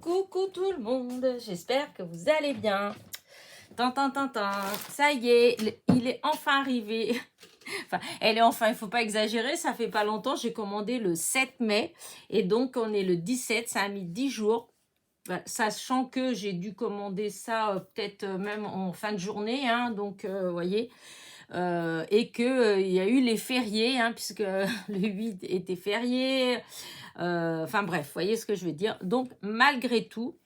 Coucou tout le monde, j'espère que vous allez bien. Tintin, ça y est, il est enfin arrivé. Enfin, elle est enfin, il ne faut pas exagérer, ça fait pas longtemps, j'ai commandé le 7 mai et donc on est le 17, ça a mis 10 jours. Sachant que j'ai dû commander ça peut-être même en fin de journée, hein, donc vous voyez, et que il y a eu les fériés, hein, puisque le 8 était férié, enfin bref, vous voyez ce que je veux dire. Donc malgré tout,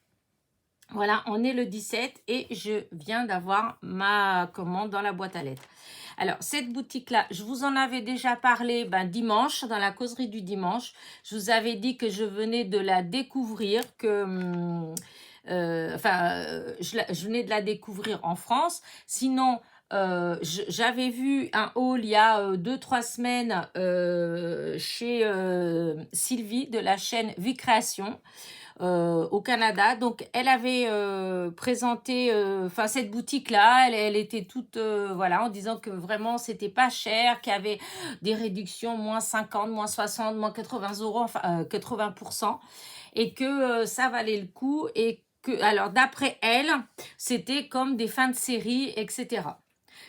voilà, on est le 17 et je viens d'avoir ma commande dans la boîte à lettres. Alors, cette boutique-là, je vous en avais déjà parlé dimanche, dans la causerie du dimanche. Je vous avais dit que je venais de la découvrir, je venais de la découvrir en France. Sinon, j'avais vu un haul il y a 2-3 semaines chez Sylvie de la chaîne Vie Création. Au Canada. Donc, elle avait présenté cette boutique-là. Elle était toute, voilà, en disant que vraiment, c'était pas cher, qu'il y avait des réductions, moins 50, moins 60, moins 80 euros, enfin, 80%, et que ça valait le coup. Et que, alors, d'après elle, c'était comme des fins de série, etc.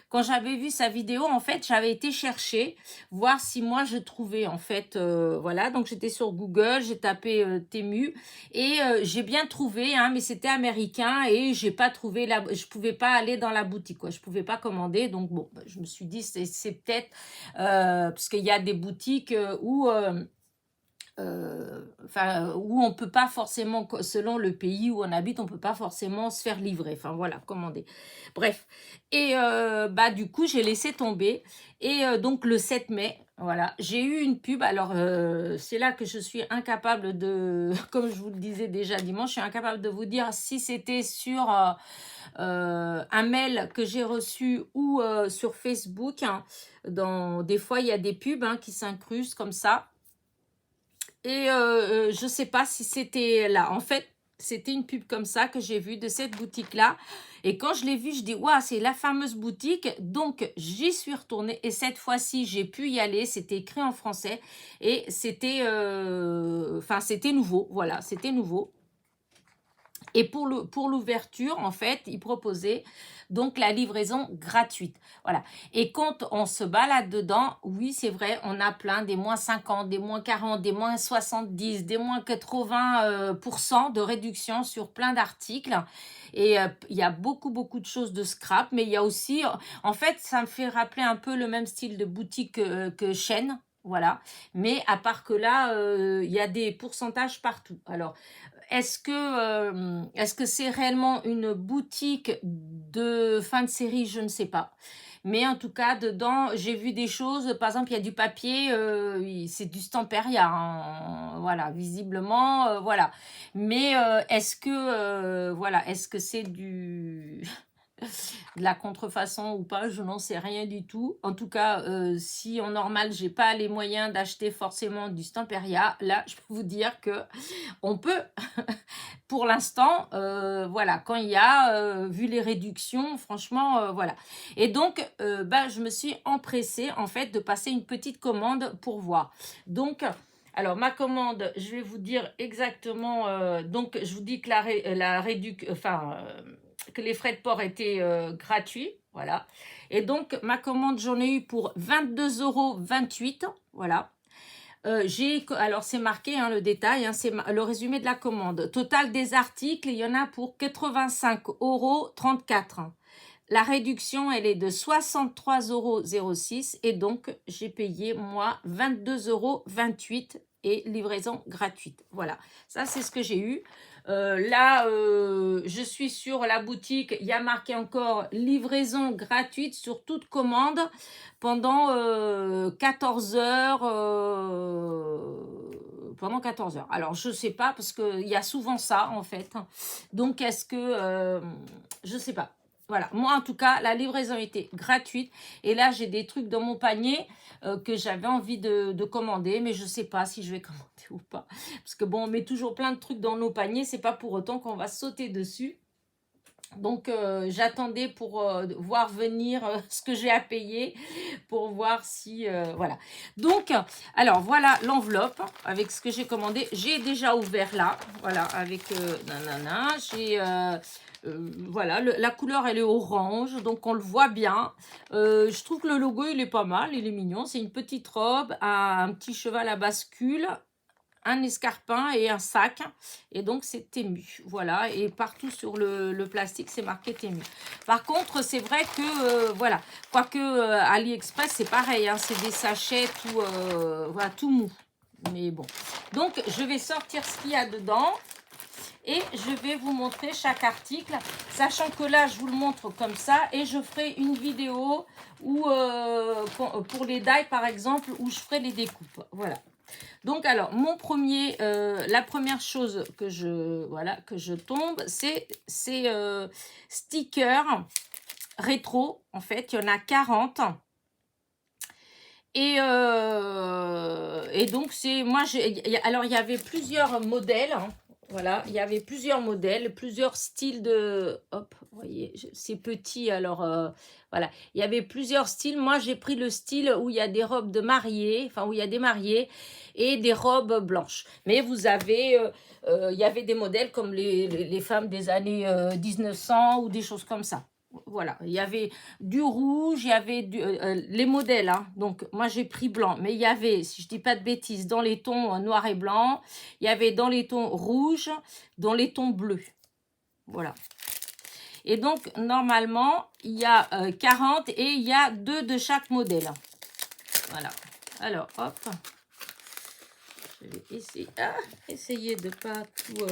Quand j'avais vu sa vidéo, en fait, j'avais été chercher, voir si moi je trouvais, en fait, voilà. Donc, j'étais sur Google, j'ai tapé Temu et j'ai bien trouvé, hein, mais c'était américain et j'ai pas trouvé je pouvais pas aller dans la boutique, quoi. Je pouvais pas commander. Donc, bon, je me suis dit, c'est peut-être, parce qu'il y a des boutiques où on peut pas forcément, selon le pays où on habite, on peut pas forcément se faire livrer, enfin voilà, commander. Bref, et du coup, j'ai laissé tomber, et donc le 7 mai, voilà, j'ai eu une pub. Alors, c'est là que je suis incapable de, comme je vous le disais déjà dimanche, je suis incapable de vous dire si c'était sur un mail que j'ai reçu ou sur Facebook, hein. Des fois, il y a des pubs, hein, qui s'incrustent comme ça. Et je sais pas si c'était là. En fait, c'était une pub comme ça que j'ai vue de cette boutique-là. Et quand je l'ai vue, je dis, waouh, c'est la fameuse boutique. Donc, j'y suis retournée. Et cette fois-ci, j'ai pu y aller. C'était écrit en français. Et c'était c'était nouveau. Voilà, c'était nouveau. Et pour l'ouverture, en fait, ils proposaient donc la livraison gratuite. Voilà. Et quand on se balade dedans, oui, c'est vrai, on a plein des moins 50, des moins 40, des moins 70, des moins 80% de réduction sur plein d'articles. Et il y a beaucoup, beaucoup de choses de scrap, mais il y a aussi, en fait, ça me fait rappeler un peu le même style de boutique que chaîne. Voilà. Mais à part que là, il y a des pourcentages partout. Alors, est-ce que c'est réellement une boutique de fin de série? Je ne sais pas. Mais en tout cas, dedans, j'ai vu des choses. Par exemple, il y a du papier, c'est du Stamperia, hein, voilà, visiblement, voilà. Mais est-ce que c'est de la contrefaçon ou pas, je n'en sais rien du tout. En tout cas, si en normal, j'ai pas les moyens d'acheter forcément du Stamperia, là, je peux vous dire que on peut, pour l'instant, voilà, quand il y a, vu les réductions, franchement, voilà. Et donc, je me suis empressée, en fait, de passer une petite commande pour voir. Donc, alors, ma commande, je vais vous dire exactement, donc, je vous dis que que les frais de port étaient gratuits, voilà. Et donc, ma commande, j'en ai eu pour 22,28 €, voilà. Alors c'est marqué, hein, le détail, hein, c'est le résumé de la commande. Total des articles, il y en a pour 85,34 €. La réduction, elle est de 63,06 € et donc j'ai payé moi 22,28 € et livraison gratuite. Voilà, ça c'est ce que j'ai eu. Là, je suis sur la boutique, il y a marqué encore livraison gratuite sur toute commande pendant 14 heures. Pendant 14 heures. Alors, je sais pas, parce qu'il y a souvent ça, en fait. Donc, est-ce que... je sais pas. Voilà, moi en tout cas, la livraison était gratuite. Et là, j'ai des trucs dans mon panier que j'avais envie de commander, mais je sais pas si je vais commander ou pas. Parce que bon, on met toujours plein de trucs dans nos paniers, c'est pas pour autant qu'on va sauter dessus. Donc, j'attendais pour voir venir ce que j'ai à payer, pour voir si... voilà. Donc, alors, voilà l'enveloppe avec ce que j'ai commandé. J'ai déjà ouvert là, voilà, avec nanana. J'ai... voilà, la couleur, elle est orange, donc on le voit bien. Je trouve que le logo, il est pas mal, il est mignon. C'est une petite robe, un petit cheval à bascule, un escarpin et un sac, et donc c'est Temu, voilà, et partout sur le plastique c'est marqué Temu. Par contre c'est vrai que voilà, quoique AliExpress c'est pareil, hein, c'est des sachets tout voilà, tout mou, mais bon. Donc je vais sortir ce qu'il y a dedans et je vais vous montrer chaque article, sachant que là je vous le montre comme ça, et je ferai une vidéo où pour les die par exemple, où je ferai les découpes, voilà. Donc, alors, la première chose que je tombe, c'est stickers rétro. En fait, il y en a 40. Et donc, alors, il y avait plusieurs modèles. Hein. Voilà, il y avait plusieurs modèles, plusieurs styles de... Hop, vous voyez, c'est petit, alors voilà. Il y avait plusieurs styles. Moi, j'ai pris le style où il y a des robes de mariée, enfin, où il y a des mariés et des robes blanches. Mais vous avez... il y avait des modèles comme les femmes des années 1900 ou des choses comme ça. Voilà, il y avait du rouge, il y avait les modèles, hein. Donc moi j'ai pris blanc, mais il y avait, si je dis pas de bêtises, dans les tons noir et blanc, il y avait dans les tons rouges, dans les tons bleus, voilà. Et donc normalement il y a 40 et il y a 2 de chaque modèle, voilà. Alors hop, je vais essayer de pas tout,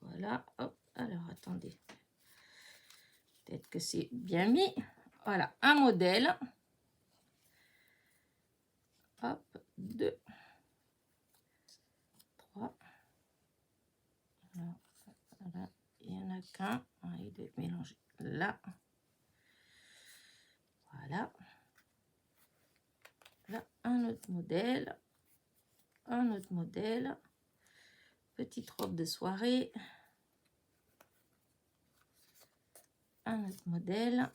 voilà, hop, alors attendez. Peut-être que c'est bien mis. Voilà, un modèle. Hop, 2, 3. Voilà, il n'y en a qu'un. Il doit être mélangé là. Voilà. Là, un autre modèle. Un autre modèle. Petite robe de soirée. Un autre modèle.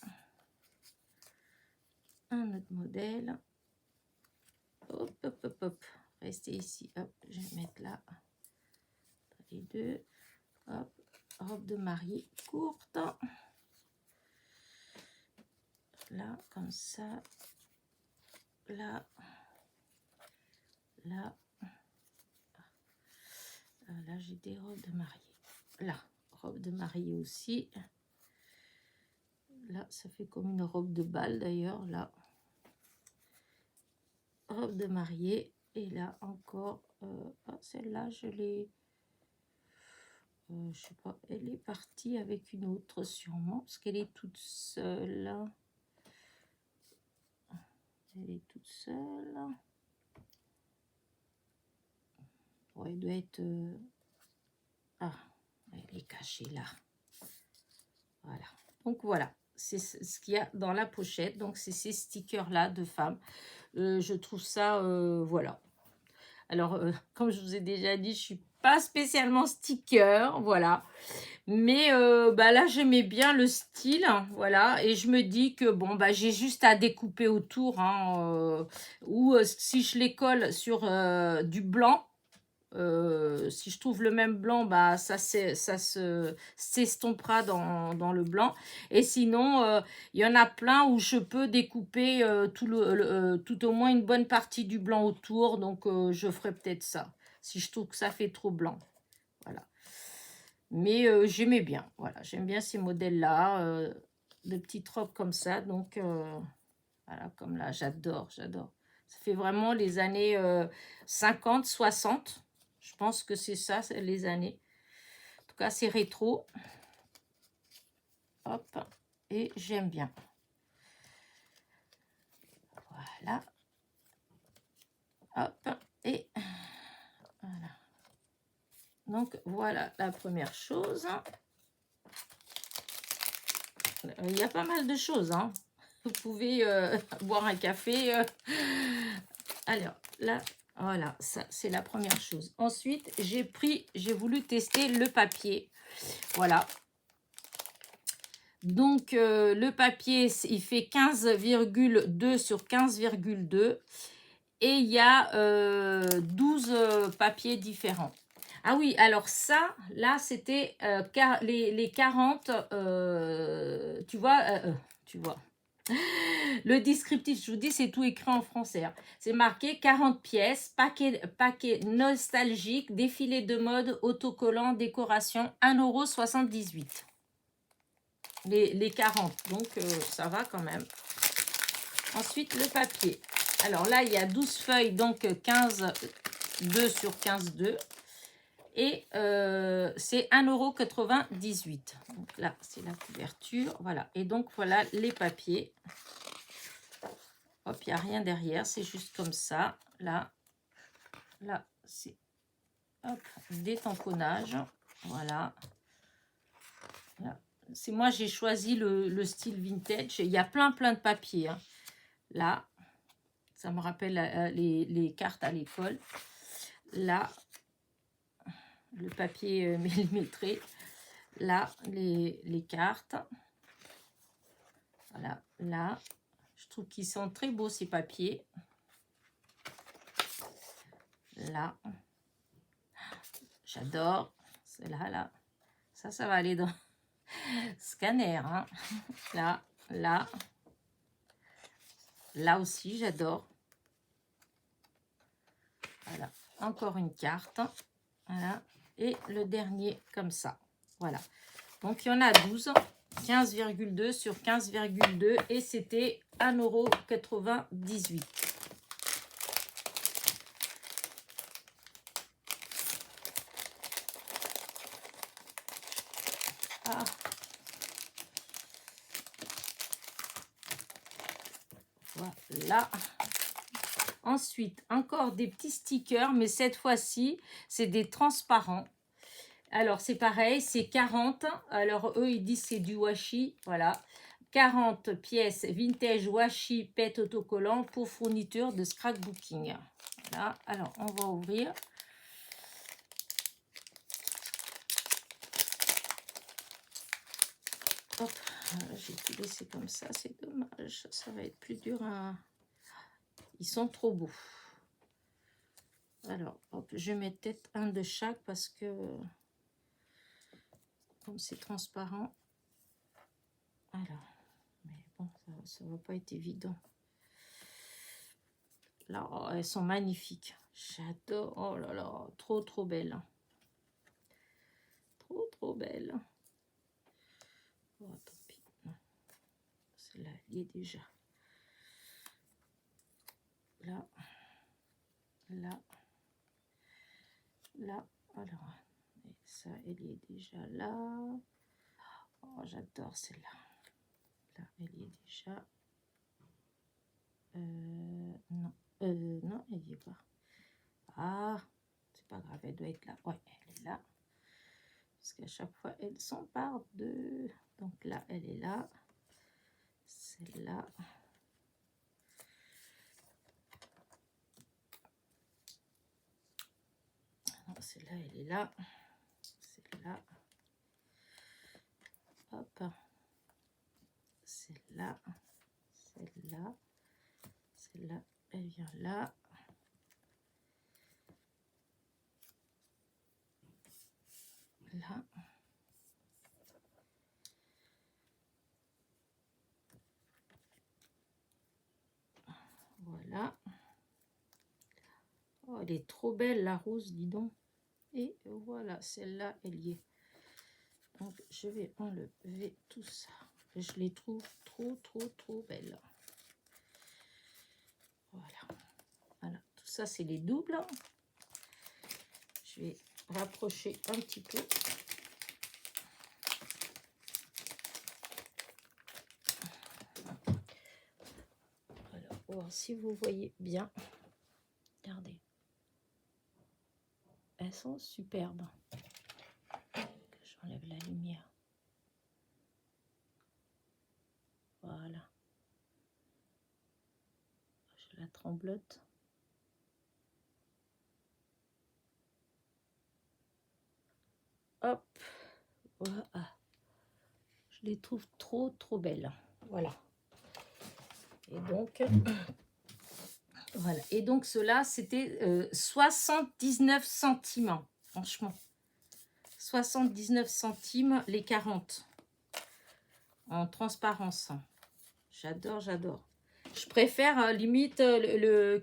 Un autre modèle. Hop, hop, hop, hop. Restez ici. Hop, je vais mettre là. Les deux. Hop, robe de mariée courte. Là, comme ça. Là. Là. Là, j'ai des robes de mariée. Là, robe de mariée aussi. Là, ça fait comme une robe de bal d'ailleurs, là. Robe de mariée. Et là, encore, celle-là, je l'ai... je sais pas, elle est partie avec une autre sûrement, parce qu'elle est toute seule. Elle est toute seule. Bon, elle doit être... Ah, elle est cachée là. Voilà. Donc voilà, c'est ce qu'il y a dans la pochette. Donc c'est ces stickers-là de femmes. Je trouve ça, voilà. Alors, comme je vous ai déjà dit, je suis pas spécialement sticker, voilà. Mais bah là, j'aimais bien le style, voilà. Et je me dis que, bon, bah j'ai juste à découper autour, hein, ou si je les colle sur du blanc, si je trouve le même blanc, bah ça se s'estompera dans le blanc. Et sinon, il y en a plein où je peux découper tout au moins une bonne partie du blanc autour. Donc, je ferai peut-être ça, si je trouve que ça fait trop blanc. Voilà. Mais j'aimais bien. Voilà, j'aime bien ces modèles-là, de petites robes comme ça. Donc, voilà, comme là, j'adore. Ça fait vraiment les années 50, 60. Je pense que c'est ça, les années. En tout cas, c'est rétro. Hop. Et j'aime bien. Voilà. Hop. Et voilà. Donc, voilà la première chose. Il y a pas mal de choses, hein. Vous pouvez boire un café. Alors, là, voilà, ça, c'est la première chose. Ensuite, j'ai voulu tester le papier. Voilà. Donc, le papier, il fait 15,2 sur 15,2. Et il y a 12 papiers différents. Ah oui, alors ça, là, c'était les 40, tu vois. Le descriptif, je vous dis, c'est tout écrit en français, hein. C'est marqué 40 pièces, paquet nostalgique, défilé de mode, autocollant, décoration, 1,78 €. Les 40, donc ça va quand même. Ensuite, le papier. Alors là, il y a 12 feuilles, donc 15,2 sur 15,2. Et c'est 1,98 €. Donc là, c'est la couverture. Voilà. Et donc, voilà les papiers. Hop, il n'y a rien derrière. C'est juste comme ça. Là, c'est des tamponnages. Voilà. Là. Moi, j'ai choisi le style vintage. Il y a plein de papiers, hein. Là, ça me rappelle les cartes à l'école. Là, le papier millimétré. Là, les cartes. Voilà, là. Je trouve qu'ils sont très beaux, ces papiers. Là. J'adore. C'est là. Ça va aller dans scanner, hein. Là. Là aussi, j'adore. Voilà. Encore une carte. Voilà. Et le dernier, comme ça. Voilà. Donc, il y en a 12. 15,2 sur 15,2. Et c'était 1,98 €. Ah. Voilà. Ensuite, encore des petits stickers, mais cette fois-ci, c'est des transparents. Alors, c'est pareil, c'est 40. Alors, eux, ils disent que c'est du washi. Voilà. 40 pièces vintage washi pet autocollant pour fourniture de scrapbooking. Voilà. Alors, on va ouvrir. Hop. J'ai tout laissé comme ça. C'est dommage. Ça va être plus dur à... Ils sont trop beaux. Alors, hop, je mets peut-être un de chaque parce que... Comme c'est transparent. Alors, mais bon, ça va pas être évident. Là, oh, elles sont magnifiques. J'adore. Oh là là, trop belles. Trop belles. Oh, tant pis. Celle-là, elle y est déjà. Là. Alors, et ça, elle y est déjà là. Oh, j'adore celle-là. Là, elle y est déjà. Non. Non, elle y est pas. Ah, c'est pas grave, elle doit être là. Ouais, elle est là. Parce qu'à chaque fois, elles sont par deux. Donc là, elle est là. Celle-là. Celle-là, elle est là. Celle-là. Hop. Celle-là. Celle-là. Celle-là, elle vient là. Là. Voilà. Oh, elle est trop belle, la rose, dis donc. Et voilà, celle-là, elle y est. Donc, je vais enlever tout ça. Je les trouve trop belles. Voilà. Tout ça, c'est les doubles. Je vais rapprocher un petit peu. Alors, pour voir si vous voyez bien. Regardez. Elles sont superbes. J'enlève la lumière. Voilà. Je la tremblote. Hop. Voilà. Je les trouve trop belles. Voilà. Et donc, voilà. Et donc, cela, c'était 79 centimes. Franchement. 79 centimes les 40. En transparence. J'adore, j'adore. Je préfère limite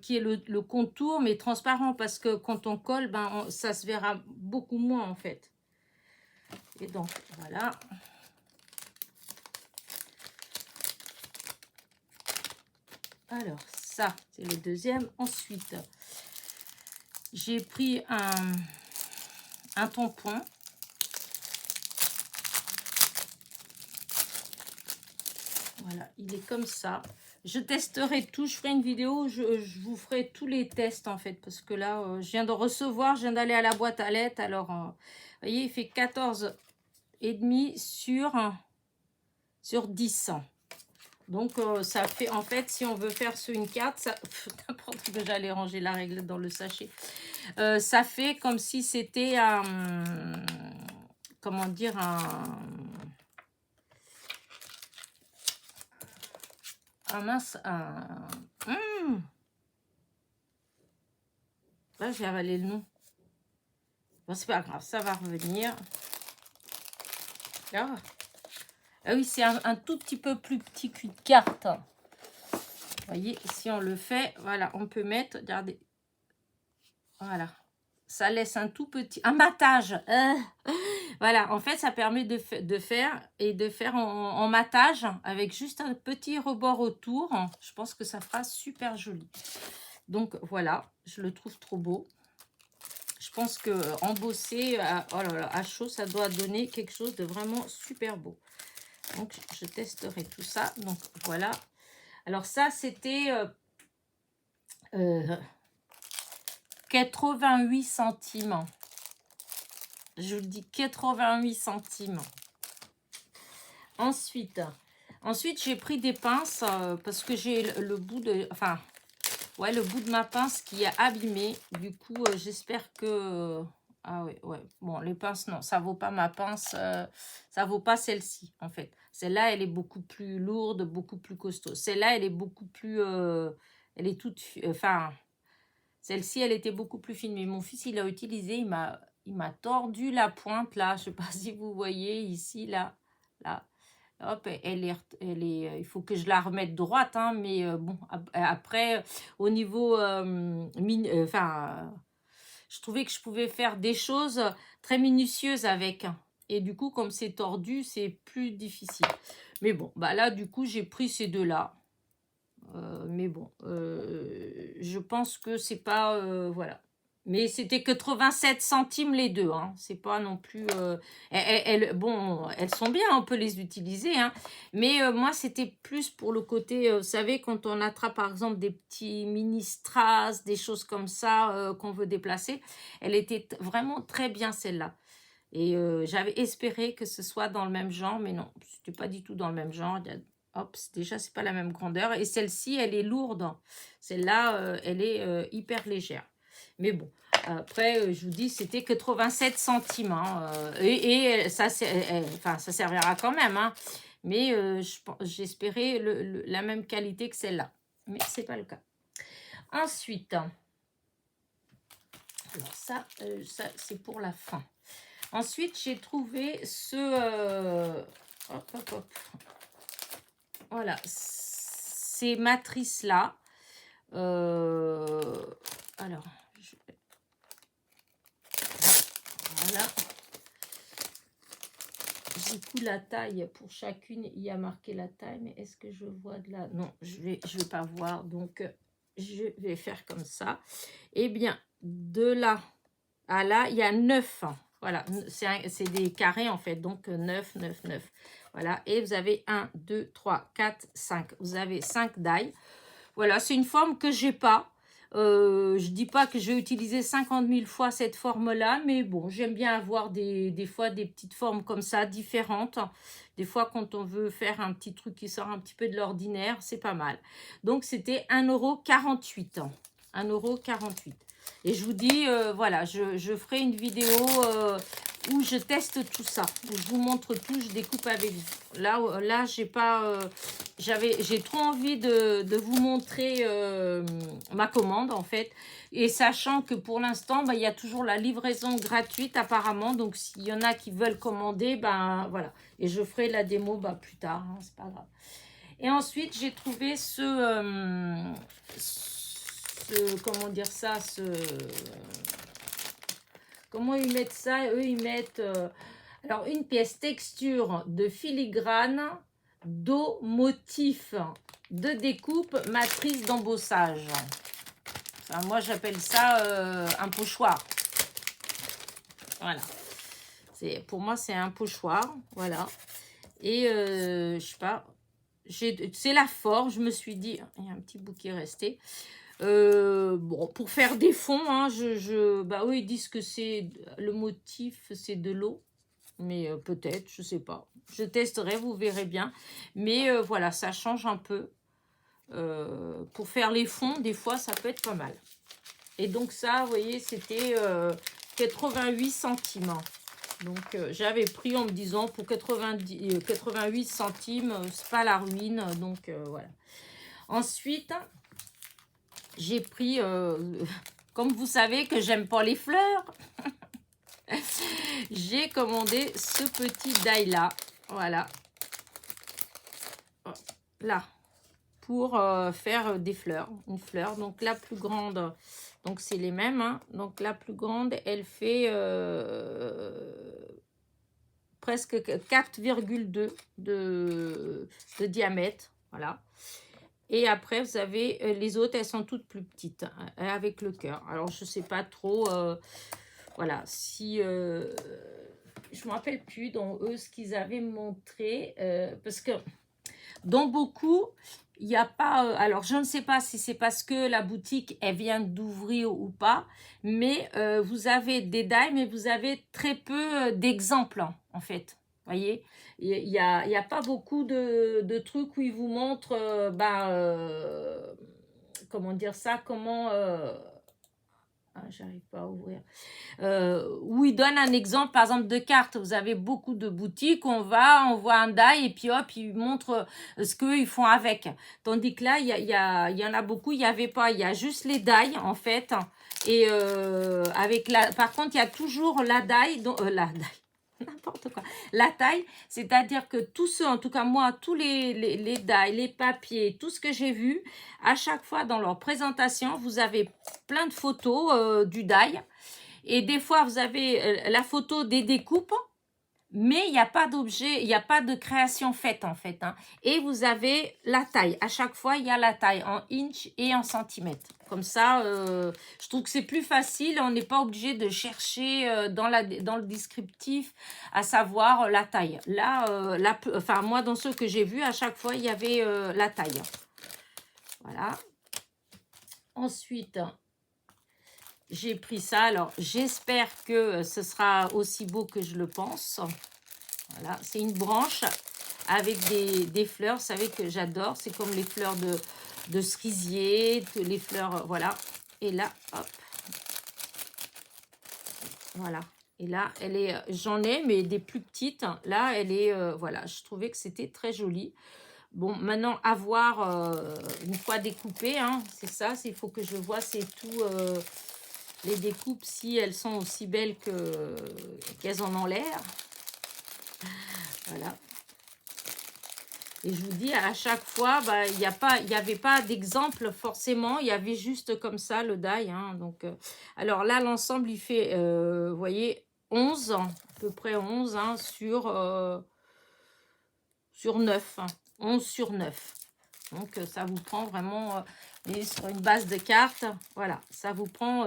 qui est le contour, mais transparent, parce que quand on colle, ben, ça se verra beaucoup moins, en fait. Et donc, voilà. Alors, ça, c'est le deuxième. Ensuite, j'ai pris un tampon. Voilà, il est comme ça. Je testerai tout. Je ferai une vidéo. Je vous ferai tous les tests, en fait. Parce que là, je viens de recevoir. Je viens d'aller à la boîte à lettres. Alors, vous voyez, il fait 14,5 sur 10. Donc, ça fait, en fait, si on veut faire sur une carte, ça... N'importe quoi, j'allais ranger la règle dans le sachet. Ça fait comme si c'était un... Comment dire, mince, Là, j'ai avalé le nom. Bon, c'est pas grave, ça va revenir. Ah, ah oui, c'est un tout petit peu plus petit qu'une carte. Vous voyez, si on le fait, voilà, on peut mettre, regardez. Voilà. Ça laisse un tout petit... Un matage. Voilà, en fait, ça permet de faire en matage avec juste un petit rebord autour. Je pense que ça fera super joli. Donc, voilà, je le trouve trop beau. Je pense que embossé, oh là là, à chaud, ça doit donner quelque chose de vraiment super beau. Donc, je testerai tout ça. Donc, voilà. Alors, ça, c'était 88 centimes. Je vous dis 88 centimes. Ensuite j'ai pris des pinces parce que j'ai le bout de... Enfin, ouais, le bout de ma pince qui est abîmé. Du coup, j'espère que... ah ouais, ouais. Bon, les pinces, non, ça vaut pas ma pince. Ça vaut pas celle-ci, en fait. Celle-là, elle est beaucoup plus lourde, beaucoup plus costaud. Celle-là, elle est beaucoup plus... elle est toute... Enfin, celle-ci, elle était beaucoup plus fine. Mais mon fils, il l'a utilisé, il m'a tordu la pointe, là. Je sais pas si vous voyez, ici, là. Là. Hop, il faut que je la remette droite, hein, mais bon, après, au niveau, enfin, je trouvais que je pouvais faire des choses très minutieuses avec. Et du coup, comme c'est tordu, c'est plus difficile. Mais bon, bah là, du coup, j'ai pris ces deux-là. Mais bon, je pense que c'est pas, voilà. Mais c'était que 87 centimes les deux, hein. C'est pas non plus... bon, elles sont bien, on peut les utiliser, hein. Mais moi, c'était plus pour le côté... vous savez, quand on attrape, par exemple, des petits mini strass, des choses comme ça qu'on veut déplacer, elle était vraiment très bien, celle-là. Et j'avais espéré que ce soit dans le même genre, mais non, c'était pas du tout dans le même genre. Hop, déjà, c'est pas la même grandeur. Et celle-ci, elle est lourde. Celle-là, elle est hyper légère. Mais bon, après, je vous dis, c'était que 87 centimes. Hein, et ça, enfin, ça servira quand même. Hein, mais j'espérais la même qualité que celle-là. Mais c'est pas le cas. Ensuite, alors ça c'est pour la fin. Ensuite, j'ai trouvé ce... hop, hop, hop. Voilà, ces matrices-là. Alors, voilà. Du coup, la taille, pour chacune, il y a marqué la taille. Mais est-ce que je vois de là? Non, je vais pas voir. Donc, je vais faire comme ça. Eh bien, de là à là, il y a 9. Voilà, c'est des carrés en fait. Donc, 9, 9, 9. Voilà, et vous avez 1, 2, 3, 4, 5. Vous avez 5 die. Voilà, c'est une forme que j'ai pas. Je dis pas que je vais utiliser 50 000 fois cette forme-là, mais bon, j'aime bien avoir des fois des petites formes comme ça, différentes. Des fois, quand on veut faire un petit truc qui sort un petit peu de l'ordinaire, c'est pas mal. Donc, c'était 1,48 €. 1,48 €. Et je vous dis, voilà, je ferai une vidéo où je teste tout ça, où je vous montre tout, je découpe avec vous. Là j'ai pas, j'ai trop envie de vous montrer ma commande en fait, et sachant que pour l'instant, il y a toujours la livraison gratuite apparemment, donc s'il y en a qui veulent commander, ben voilà, et je ferai la démo plus tard, hein, c'est pas grave. Et ensuite, j'ai trouvé comment dire ça, comment ils mettent ça? Eux, ils mettent alors une pièce texture de filigrane, dos, motif de découpe, matrice d'embossage. Enfin, moi, j'appelle ça un pochoir. Voilà. Pour moi, c'est un pochoir. Voilà. Et je sais pas. C'est la forme. Je me suis dit, il y a un petit bout qui est resté. Bon, pour faire des fonds, hein, bah oui, ils disent que c'est le motif, c'est de l'eau, mais peut-être, je sais pas. Je testerai, vous verrez bien. Mais voilà, ça change un peu. Pour faire les fonds, des fois, ça peut être pas mal. Et donc ça, vous voyez, c'était 88 centimes. Donc j'avais pris en me disant pour 88 centimes, c'est pas la ruine. Donc voilà. Ensuite, j'ai pris, comme vous savez que j'aime pas les fleurs, j'ai commandé ce petit die là, voilà, là, pour faire des fleurs, une fleur. Donc la plus grande, donc c'est les mêmes, hein. Donc la plus grande, elle fait presque 4,2 de diamètre, voilà. Et après, vous avez les autres, elles sont toutes plus petites, hein, avec le cœur. Alors, je ne sais pas trop, voilà, si... je ne me rappelle plus dans eux ce qu'ils avaient montré, parce que dans beaucoup, il n'y a pas... alors, je ne sais pas si c'est parce que la boutique, elle vient d'ouvrir ou pas, mais vous avez des die, mais vous avez très peu d'exemples, hein, en fait. Voyez, il y a pas beaucoup de trucs où ils vous montrent, comment dire ça, comment... j'arrive pas à ouvrir. Où ils donnent un exemple, par exemple, de cartes. Vous avez beaucoup de boutiques, on voit un die et puis hop, ils montrent ce qu'ils font avec. Tandis que là, il y en a beaucoup, il n'y avait pas. Il y a juste les die, en fait. Et par contre, il y a toujours la die, n'importe quoi. La taille, c'est-à-dire que tous ceux, en tout cas moi, tous les die, les papiers, tout ce que j'ai vu, à chaque fois dans leur présentation, vous avez plein de photos du die. Et des fois, vous avez la photo des découpes, mais il n'y a pas d'objet, il n'y a pas de création faite en fait, hein. Et vous avez la taille. À chaque fois, il y a la taille en inch et en centimètres. Comme ça, je trouve que c'est plus facile. On n'est pas obligé de chercher dans le descriptif à savoir la taille. Là, enfin moi, dans ceux que j'ai vus, à chaque fois, il y avait la taille. Voilà. Ensuite, j'ai pris ça. Alors, j'espère que ce sera aussi beau que je le pense. Voilà, c'est une branche avec des fleurs. Vous savez que j'adore. C'est comme les fleurs de cerisier, les fleurs, voilà. Et là, hop. Voilà. Et là, j'en ai, mais des plus petites. Là, elle est, voilà. Je trouvais que c'était très joli. Bon, maintenant, à voir une fois découpée, hein, c'est ça. Il faut que je vois, c'est tout... les découpes, si elles sont aussi belles qu'elles en ont l'air. Voilà. Et je vous dis, à chaque fois, il n'y avait pas d'exemple forcément. Il y avait juste comme ça le die, hein, donc, alors là, l'ensemble, il fait, vous voyez, 11, à peu près 11 hein, sur 9. Hein, 11 sur 9. Donc, ça vous prend vraiment, sur une base de cartes, voilà, ça vous prend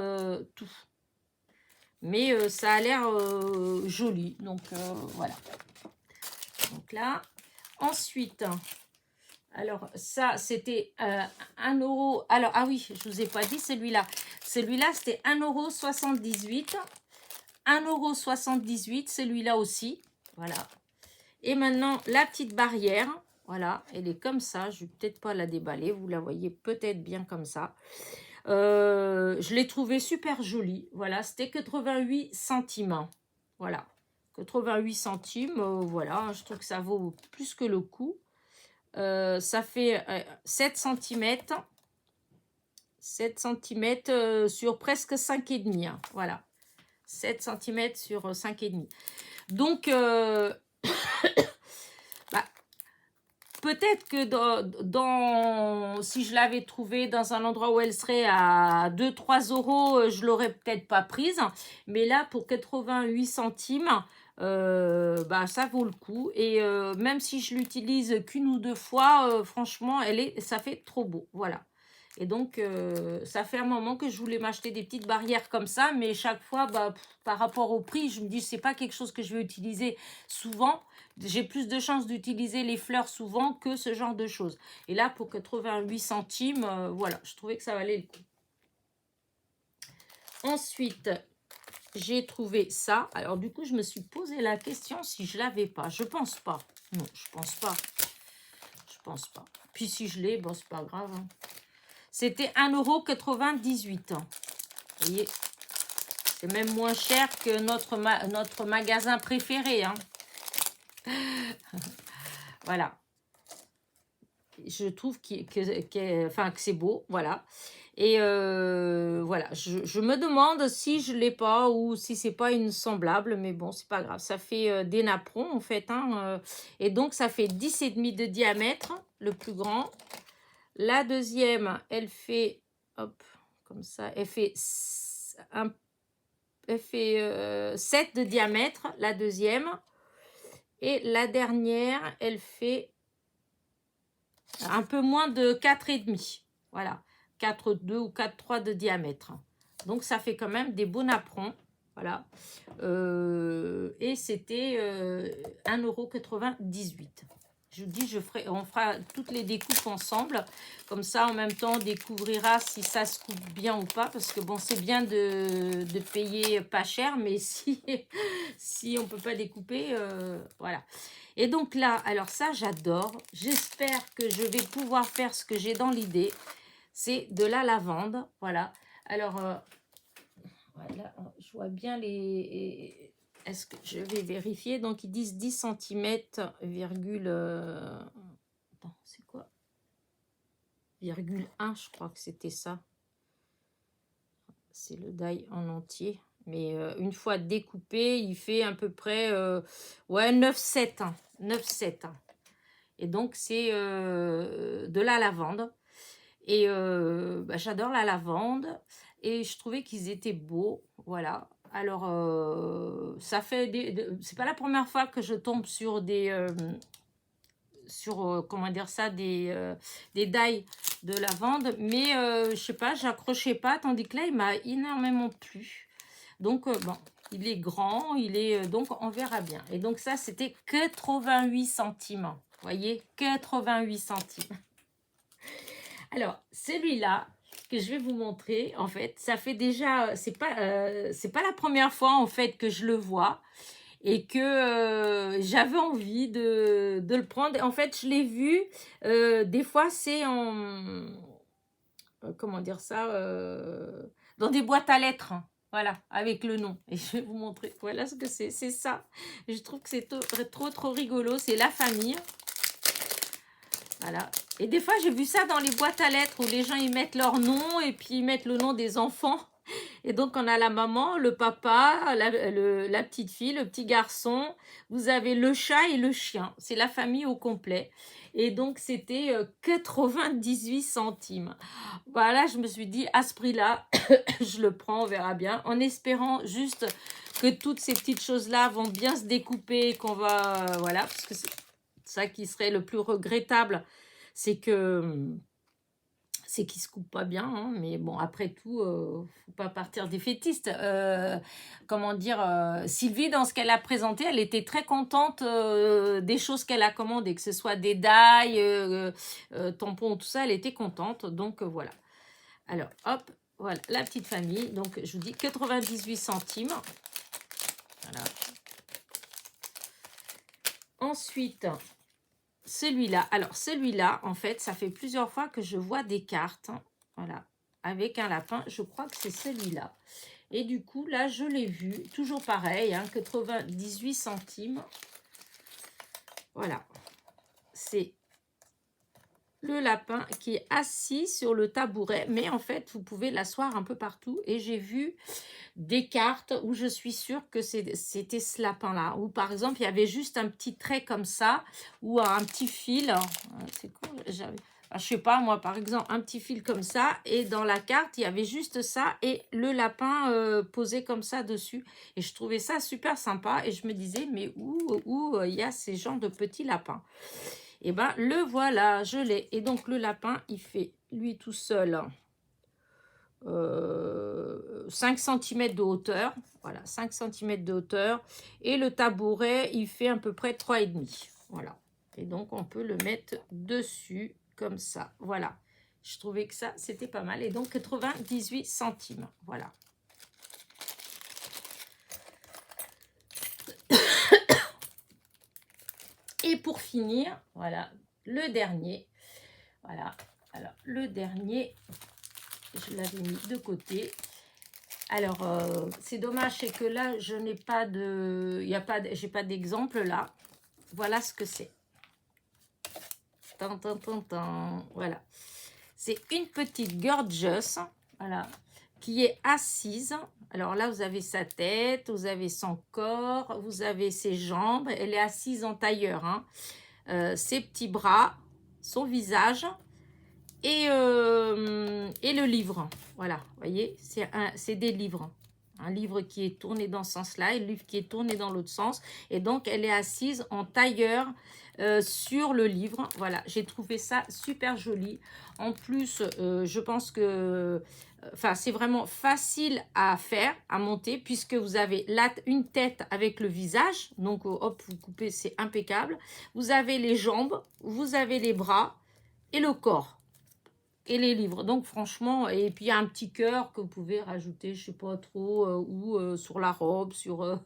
tout. Mais ça a l'air joli, donc voilà. Donc là, ensuite, alors ça, c'était 1 €. Alors, ah oui, je ne vous ai pas dit celui-là. Celui-là, c'était 1,78 €. 1,78 €, celui-là aussi. Voilà. Et maintenant, la petite barrière. Voilà, elle est comme ça. Je ne vais peut-être pas la déballer. Vous la voyez peut-être bien comme ça. Je l'ai trouvée super jolie. Voilà, c'était 88 centimes. Voilà. 88 centimes, voilà, je trouve que ça vaut plus que le coup. Ça fait 7 cm. 7 cm sur presque 5,5. Hein, voilà. 7 cm sur 5,5. Donc, bah, peut-être que si je l'avais trouvée dans un endroit où elle serait à 2-3 euros, je l'aurais peut-être pas prise. Mais là, pour 88 centimes, bah, ça vaut le coup. Et même si je l'utilise qu'une ou deux fois, franchement, ça fait trop beau. Voilà. Et donc, ça fait un moment que je voulais m'acheter des petites barrières comme ça, mais chaque fois, bah, par rapport au prix, je me dis, c'est pas quelque chose que je vais utiliser souvent. J'ai plus de chances d'utiliser les fleurs souvent que ce genre de choses. Et là, pour 88 centimes, voilà, je trouvais que ça valait le coup. Ensuite, j'ai trouvé ça. Alors, du coup, je me suis posé la question si je l'avais pas. Je pense pas. Non, je pense pas. Je pense pas. Puis si je l'ai, bon, c'est pas grave. Hein. C'était 1,98 €. Vous voyez, c'est même moins cher que notre magasin préféré. Hein. Voilà. Je trouve que c'est beau. Voilà. Et voilà. Je me demande si je ne l'ai pas ou si c'est pas une semblable. Mais bon, c'est pas grave. Ça fait des napperons en fait. Hein, et donc, ça fait 10,5 de diamètre, le plus grand. La deuxième, elle fait, hop, comme ça, elle fait 7 de diamètre, la deuxième. Et la dernière, elle fait un peu moins de 4,5. Voilà, 4,2 ou 4,3 de diamètre. Donc, ça fait quand même des beaux napperons. Voilà. Et c'était 1,98 €. Je vous dis, on fera toutes les découpes ensemble. Comme ça, en même temps, on découvrira si ça se coupe bien ou pas. Parce que bon, c'est bien de payer pas cher. Mais si on ne peut pas découper, voilà. Et donc là, alors ça, j'adore. J'espère que je vais pouvoir faire ce que j'ai dans l'idée. C'est de la lavande. Voilà. Alors, voilà, je vois bien les... Est-ce que je vais vérifier? Donc, ils disent 10 cm, virgule... Attends, c'est quoi? Virgule 1, je crois que c'était ça. C'est le die en entier. Mais une fois découpé, il fait à peu près... ouais, 9,7. Hein, 9,7. Hein. Et donc, c'est de la lavande. Et bah, j'adore la lavande. Et je trouvais qu'ils étaient beaux. Voilà. Alors, ça fait c'est pas la première fois que je tombe sur comment dire ça, des die de lavande. Mais je sais pas, j'accrochais pas. Tandis que là, il m'a énormément plu. Donc, bon, il est grand. Donc, on verra bien. Et donc, ça, c'était 88 centimes. Vous voyez, 88 centimes. Alors, celui-là que je vais vous montrer, en fait, ça fait déjà, c'est pas la première fois, en fait, que je le vois et que j'avais envie de le prendre. En fait, je l'ai vu, des fois, c'est en, comment dire ça, dans des boîtes à lettres. Hein. Voilà, avec le nom. Et je vais vous montrer. Voilà ce que c'est. C'est ça. Je trouve que c'est trop rigolo. C'est la famille. Voilà. Et des fois, j'ai vu ça dans les boîtes à lettres où les gens y mettent leur nom et puis ils mettent le nom des enfants. Et donc, on a la maman, le papa, la petite fille, le petit garçon. Vous avez le chat et le chien. C'est la famille au complet. Et donc, c'était 98 centimes. Voilà, je me suis dit, à ce prix-là, je le prends, on verra bien. En espérant juste que toutes ces petites choses-là vont bien se découper, qu'on va... voilà, parce que c'est ça qui serait le plus regrettable, c'est qu'il ne se coupe pas bien, hein, mais bon, après tout, faut pas partir défaitiste. Comment dire, Sylvie, dans ce qu'elle a présenté, elle était très contente des choses qu'elle a commandées, que ce soit des die, tampons, tout ça, elle était contente, donc voilà. Alors, hop, voilà, la petite famille, donc je vous dis 98 centimes. Voilà. Ensuite... celui-là, alors celui-là, en fait, ça fait plusieurs fois que je vois des cartes, voilà, avec un lapin. Je crois que c'est celui-là. Et du coup, là, je l'ai vu. Toujours pareil, hein, 98 centimes. Voilà. C'est le lapin qui est assis sur le tabouret. Mais en fait, vous pouvez l'asseoir un peu partout. Et j'ai vu des cartes où je suis sûre que c'était ce lapin-là. Ou par exemple, il y avait juste un petit trait comme ça. Ou un petit fil. C'est quoi? Je sais pas, moi, par exemple, un petit fil comme ça. Et dans la carte, il y avait juste ça. Et le lapin posé comme ça dessus. Et je trouvais ça super sympa. Et je me disais, mais où il y a ces genres de petits lapins? Et ben, le voilà, je l'ai. Et donc, le lapin, il fait, lui tout seul, 5 cm de hauteur. Voilà, 5 cm de hauteur. Et le tabouret, il fait à peu près 3,5. Voilà. Et donc, on peut le mettre dessus, comme ça. Voilà. Je trouvais que ça, c'était pas mal. Et donc, 98 centimes. Voilà. Et pour finir, voilà, le dernier. Voilà. Alors, le dernier, je l'avais mis de côté. Alors, c'est dommage, c'est que là, je n'ai pas de... J'ai pas d'exemple là. Voilà ce que c'est. Voilà. C'est une petite gorgeous, voilà, qui est assise. Alors là, vous avez sa tête, vous avez son corps, vous avez ses jambes. Elle est assise en tailleur, hein. Ses petits bras, son visage et le livre. Voilà, vous voyez, c'est des livres. Un livre qui est tourné dans ce sens-là et le livre qui est tourné dans l'autre sens. Et donc, elle est assise en tailleur sur le livre. Voilà, j'ai trouvé ça super joli. En plus, je pense que c'est vraiment facile à faire, à monter, puisque vous avez une tête avec le visage. Donc, hop, vous coupez, c'est impeccable. Vous avez les jambes, vous avez les bras et le corps. Et les livres, donc franchement, et puis il y a un petit cœur que vous pouvez rajouter, je sais pas trop, ou sur la robe, sur,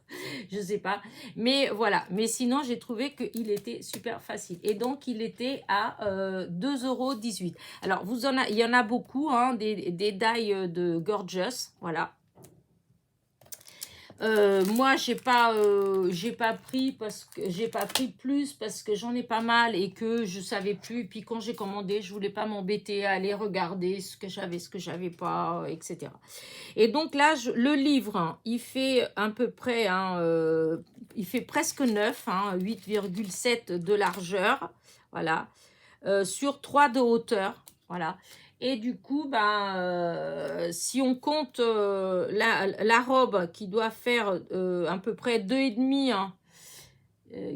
je sais pas, mais voilà, mais sinon j'ai trouvé qu'il était super facile, et donc il était à 2,18 €. Alors il y en a beaucoup, hein, des die de Gorgeous, voilà. Moi, j'ai pas pris plus parce que j'en ai pas mal et que je savais plus. Et puis quand j'ai commandé, je voulais pas m'embêter à aller regarder ce que j'avais pas, etc. Et donc là, le livre, hein, il fait à peu près, hein, il fait presque 9, hein, 8,7 de largeur, voilà, sur 3 de hauteur, voilà. Et du coup, si on compte la robe qui doit faire à peu près 2,5, hein,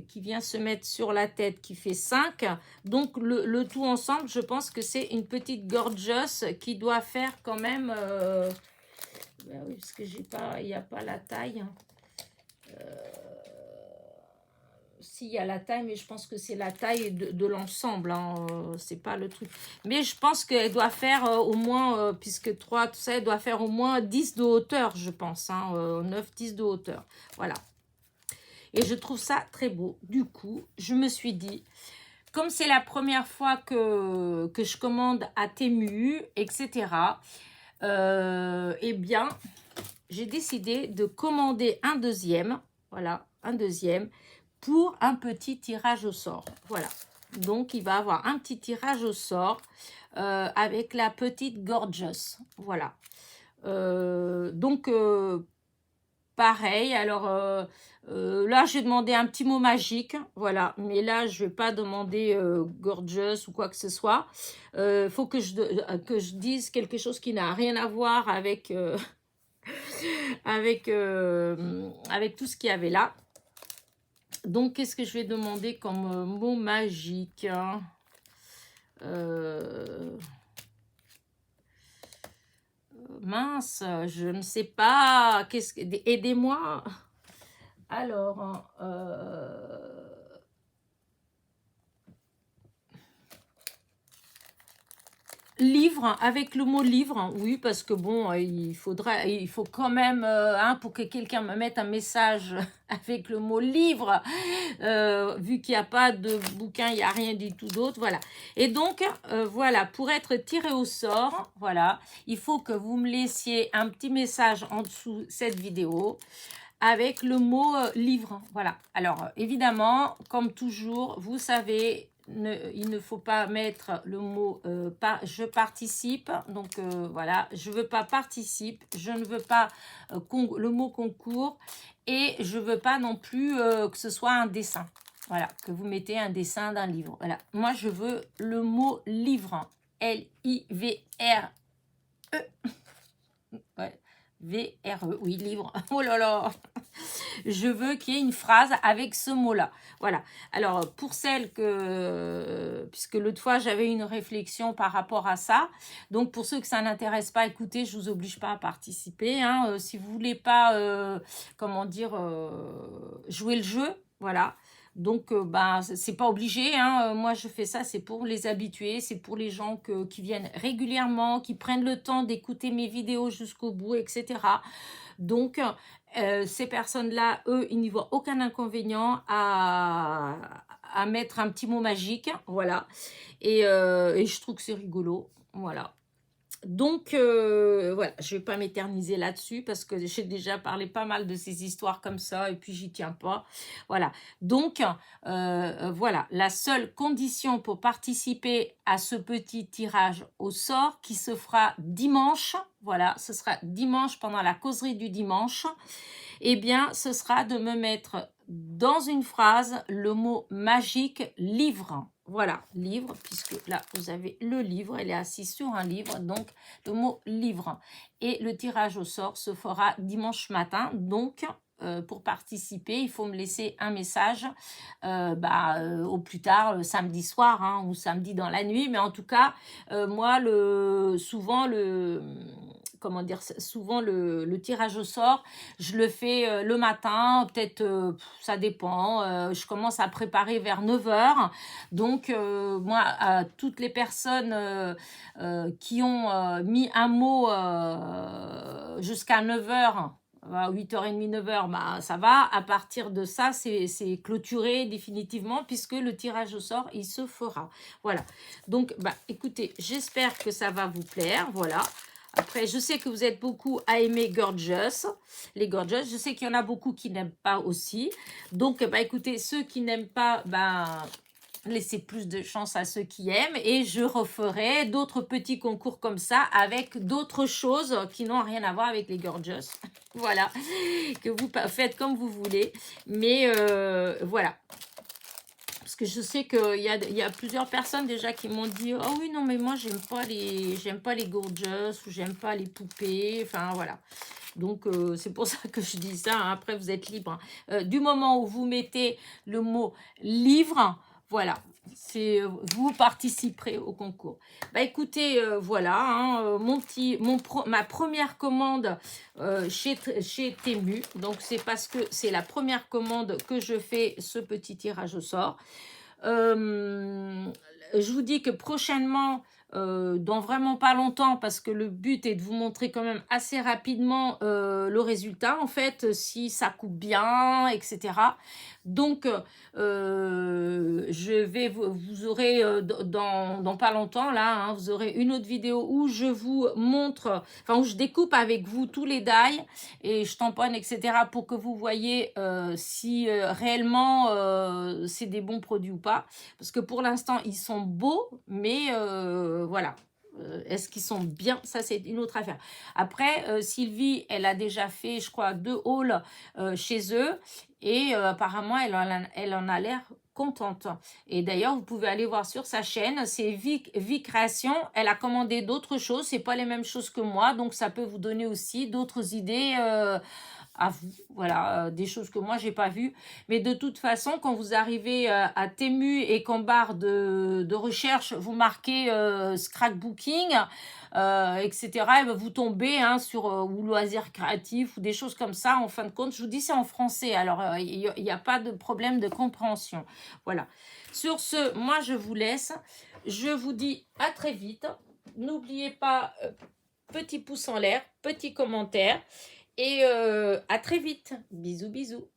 qui vient se mettre sur la tête, qui fait 5. Donc, le tout ensemble, je pense que c'est une petite gorgeous qui doit faire quand même... oui, parce que il n'y a pas la taille. Si, il y a la taille, mais je pense que c'est la taille de l'ensemble, hein, c'est pas le truc. Mais je pense qu'elle doit faire au moins, puisque 3, tout ça, elle doit faire au moins 10 de hauteur, je pense, hein, 9-10 de hauteur. Voilà. Et je trouve ça très beau. Du coup, je me suis dit, comme c'est la première fois que je commande à Temu, etc., eh bien, j'ai décidé de commander un deuxième, voilà, un deuxième, pour un petit tirage au sort. Voilà. Donc, il va avoir un petit tirage au sort avec la petite Gorgeous. Voilà. Donc, pareil. Alors, là, j'ai demandé un petit mot magique. Voilà. Mais là, je ne vais pas demander Gorgeous ou quoi que ce soit. Il faut que je dise quelque chose qui n'a rien à voir avec... avec tout ce qu'il y avait là. Donc, qu'est-ce que je vais demander comme mot magique, hein? Mince, je ne sais pas. Aidez-moi. Alors, livre, avec le mot livre, oui, parce que bon, il faut quand même, hein, pour que quelqu'un me mette un message avec le mot livre, vu qu'il n'y a pas de bouquin, il n'y a rien du tout d'autre, voilà. Et donc, voilà, pour être tiré au sort, voilà, il faut que vous me laissiez un petit message en dessous cette vidéo avec le mot livre, voilà. Alors, évidemment, comme toujours, vous savez, il ne faut pas mettre le mot je participe, donc voilà, je veux pas participe, je ne veux pas le mot concours, et je veux pas non plus que ce soit un dessin, voilà, que vous mettez un dessin d'un livre, voilà. Moi, je veux le mot livre, L-I-V-R-E, ouais. V-R-E, oui, livre, oh là là, je veux qu'il y ait une phrase avec ce mot-là. Voilà. Alors, pour celles puisque l'autre fois, j'avais une réflexion par rapport à ça. Donc, pour ceux que ça n'intéresse pas, écoutez, je ne vous oblige pas à participer. Hein. Si vous ne voulez pas, comment dire, jouer le jeu, voilà. Donc, c'est pas obligé. Hein. Moi, je fais ça, c'est pour les habitués, c'est pour les gens qui viennent régulièrement, qui prennent le temps d'écouter mes vidéos jusqu'au bout, etc. Donc, ces personnes-là, eux, ils n'y voient aucun inconvénient à mettre un petit mot magique, voilà. Et je trouve que c'est rigolo, voilà. Donc, voilà, je ne vais pas m'éterniser là-dessus parce que j'ai déjà parlé pas mal de ces histoires comme ça et puis j'y tiens pas. Voilà, donc, voilà, la seule condition pour participer à ce petit tirage au sort qui se fera dimanche, voilà, ce sera dimanche pendant la causerie du dimanche, eh bien, ce sera de me mettre dans une phrase le mot magique livre. Voilà, livre, puisque là, vous avez le livre, elle est assise sur un livre, donc le mot livre. Et le tirage au sort se fera dimanche matin, donc pour participer, il faut me laisser un message au plus tard, samedi soir, hein, ou samedi dans la nuit, mais en tout cas, moi, souvent le tirage au sort, je le fais le matin, peut-être, ça dépend, je commence à préparer vers 9 heures. Donc, moi, à toutes les personnes qui ont mis un mot jusqu'à 9 heures, à 8h30, 9 heures, ça va. À partir de ça, c'est clôturé définitivement puisque le tirage au sort, il se fera. Voilà. Donc, écoutez, j'espère que ça va vous plaire. Voilà. Après, je sais que vous êtes beaucoup à aimer Gorgeous, les Gorgeous. Je sais qu'il y en a beaucoup qui n'aiment pas aussi. Donc, écoutez, ceux qui n'aiment pas, laissez plus de chance à ceux qui aiment. Et je referai d'autres petits concours comme ça avec d'autres choses qui n'ont rien à voir avec les Gorgeous. Voilà, que vous faites comme vous voulez. Mais voilà. Parce que je sais qu'il y a plusieurs personnes déjà qui m'ont dit « Oh oui, non, mais moi, j'aime pas les gorgeous ou j'aime pas les poupées. » Enfin, voilà. Donc, c'est pour ça que je dis ça. Hein. Après, vous êtes libre. Hein. Du moment où vous mettez le mot « livre », voilà, vous participerez au concours. Écoutez, voilà, hein, ma première commande chez Temu. Donc, c'est parce que c'est la première commande que je fais ce petit tirage au sort. Je vous dis que prochainement, dans vraiment pas longtemps, parce que le but est de vous montrer quand même assez rapidement le résultat, en fait, si ça coupe bien, etc. Donc, vous aurez dans pas longtemps, là, hein, vous aurez une autre vidéo où je vous montre, enfin, où je découpe avec vous tous les die et je tamponne, etc. pour que vous voyez si réellement c'est des bons produits ou pas. Parce que pour l'instant, ils sont beaux, mais voilà. Est-ce qu'ils sont bien? Ça, c'est une autre affaire. Après, Sylvie, elle a déjà fait, je crois, 2 hauls chez eux. Et apparemment, elle en a l'air contente. Et d'ailleurs, vous pouvez aller voir sur sa chaîne, c'est Vie Création. Elle a commandé d'autres choses, c'est pas les mêmes choses que moi, donc ça peut vous donner aussi d'autres idées à vous. Voilà, des choses que moi, j'ai pas vues. Mais de toute façon, quand vous arrivez à Temu et qu'en barre de recherche, vous marquez scrapbooking, etc., et ben, vous tombez sur ou loisirs créatifs ou des choses comme ça. En fin de compte, je vous dis, c'est en français. Alors, il n'y a pas de problème de compréhension. Voilà. Sur ce, moi, je vous laisse. Je vous dis à très vite. n'oubliez pas, petit pouce en l'air, petit commentaire. Et à très vite. Bisous, bisous.